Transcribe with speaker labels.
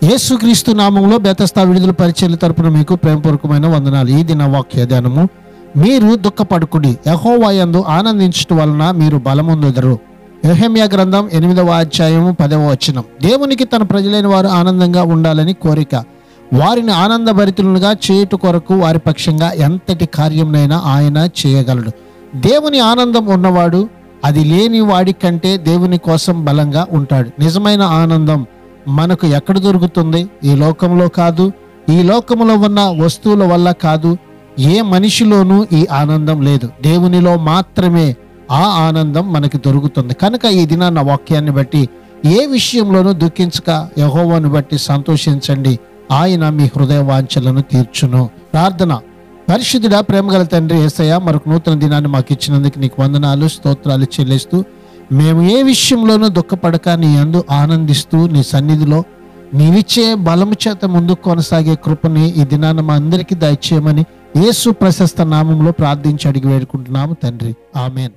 Speaker 1: యేసుక్రీస్తు నామములో బెతస్తా విడుదల పరిచర్య తరపున మీకు ప్రేమపూర్వకమైన వందనాలు. ఈ దిన వాక్య ధ్యానము, మీరు దుఃఖపడుకుడి, యెహోవా యందు ఆనందించుట వలన మీరు బలముందుదరు. యెరెమీయా గ్రంథం 8వ అధ్యాయము 10వ వచనం. దేవునికి తన ప్రజలైన వారు ఆనందంగా ఉండాలని కోరిక. వారిని ఆనందభరితులుగా చేయుట కొరకు వారి పక్షంగా ఎంతటి కార్యంనైనా ఆయన చేయగలడు. దేవుని ఆనందం ఉన్నవాడు అది లేని వాడి కంటే దేవుని కోసం బలంగా ఉంటాడు. నిజమైన ఆనందం మనకు ఎక్కడ దొరుకుతుంది? ఈ లోకంలో కాదు, ఈ లోకంలో ఉన్న వస్తువుల వల్ల కాదు, ఏ మనిషిలోనూ ఈ ఆనందం లేదు. దేవునిలో మాత్రమే ఆ ఆనందం మనకి దొరుకుతుంది. కనుక ఈ దినాన్న వాక్యాన్ని బట్టి ఏ విషయంలోనూ దుఃఖించక యెహోవాను బట్టి సంతోషించండి. ఆయన మీ హృదయ వాంఛలను తీర్చును. ప్రార్థన. పరిశుద్ధుడా, ప్రేమగల తండ్రి యేసయ్య, మరొక నూతన దినాన్ని మాకు ఇచ్చినందుకు నీకు వందనాలు, స్తోత్రాలు చెల్లిస్తూ, మేము ఏ విషయంలోనూ దుఃఖపడక నీ యందు ఆనందిస్తూ నీ సన్నిధిలో నీవిచ్చే బలము చేత ముందుకు కొనసాగే కృపని ఈ దినాన్ని మా అందరికీ దయచేయమని యేసు ప్రశస్త నామంలో ప్రార్థించి అడిగి వేడుకుంటున్నాము తండ్రి. ఆమెన్.